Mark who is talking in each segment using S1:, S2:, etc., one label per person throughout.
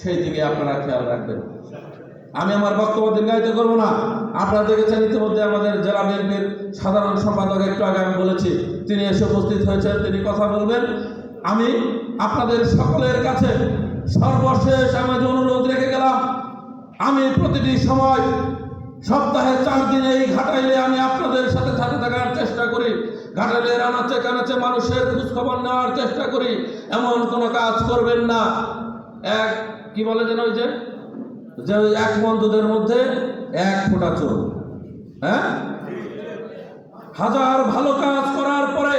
S1: সেই দিকে আপনারা খেয়াল রাখবেন। আমি আমার বক্তব্য দীর্ঘায়িত করব না। আপনারা দেখেছেন ইতিমধ্যে আমাদের জেলা বিএনপির সাধারণ সম্পাদক একটু আগে আমি বলেছি, তিনি এসে উপস্থিত হয়েছেন, তিনি কথা বলবেন। আমি আপনাদের সকলের কাছে সর্বশেষ আমি যে অনুরোধ রেখে গেলাম, আমি প্রতিটি সময় সপ্তাহে 4 দিন এই ঘাটাইলে আমি আপনাদের সাথে সাথে থাকার চেষ্টা করি। ঘাটাইলের আনাচে কানাচে মানুষের খোঁজখবর নেওয়ার চেষ্টা করি। এমন কোনো কাজ করবেন না কি বলে যেন ওই যে এক বন্ধুদের মধ্যে 1 ফোঁটা চোর। হ্যাঁ, হাজার ভালো কাজ করার পরে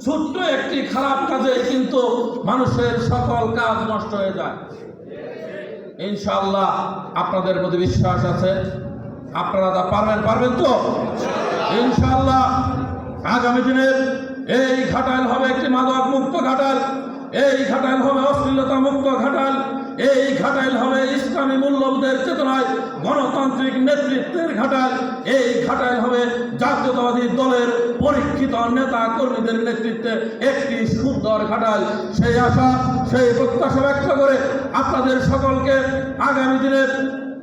S1: ছোট্ট একটি খারাপ কাজে কিন্তু মানুষের সকল কাজ নষ্ট হয়ে যায়। ইনশাআল্লাহ আপনাদের প্রতি বিশ্বাস আছে, আপনারা তা পারবেন তো ইনশাআল্লাহ। আগামী দিনের এই ঘাটাইল হবে একটি মাদক মুক্ত ঘাটাইল, এই ঘাটাইল হবে অশ্লীলতা মুক্ত ঘাটাইল, এই ঘাটাইল হবে ইসলামী মূল্যবোধের চেতনায় গণতান্ত্রিক নেতৃত্বের ঘাটাইল, এই ঘাটাইল হবে জাতীয়তাবাদী দলের পরীক্ষিত নেতা কর্মীদের নেতৃত্বে একটি সুন্দর ঘাটাইল। সেই আশা সেই প্রত্যাশা ব্যক্ত করে আপনাদের সকলকে আগামী দিনের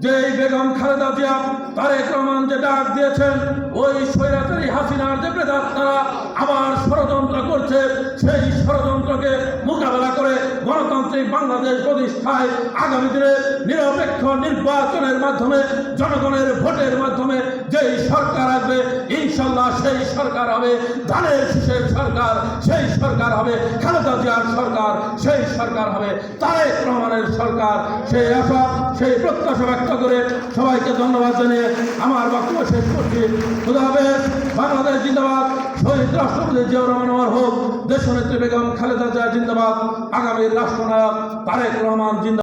S1: যে বেগম খালেদা জিয়া তারেক রহমান যে ডাক দিয়েছেন, ওই স্বৈরাচারী হাসিনার যে প্রেতাত্মারা আবার ষড়যন্ত্র করছে, সেই ষড়যন্ত্রকে মোকাবেলা করে গণতান্ত্রিক বাংলাদেশ প্রতিষ্ঠায় আগামী দিনে নিরপেক্ষ নির্বাচনের মাধ্যমে জনগণের ভোটের মাধ্যমে যেই সরকার আসবে ইনশাল্লাহ সেই সরকার হবে ধানের শীষের সরকার, সেই সরকার হবে খালেদা জিয়ার সরকার, সেই সরকার হবে তারেক রহমানের সরকার। সেই আশা সেই প্রত্যাশা ব্যক্ত করে সবাইকে ধন্যবাদ জানিয়ে আমার বক্তব্য শেষ করছি। খুদা হাফেজ। বাংলাদেশ জিন্দাবাদ। শহীদ রাষ্ট্রপতি জিয়াউর রহমান হোক। দেশনেত্রী বেগম খালেদা জিয়া জিন্দাবাদ। আগামী রাষ্ট্রনায়ক তারেক রহমান জিন্দাবাদ।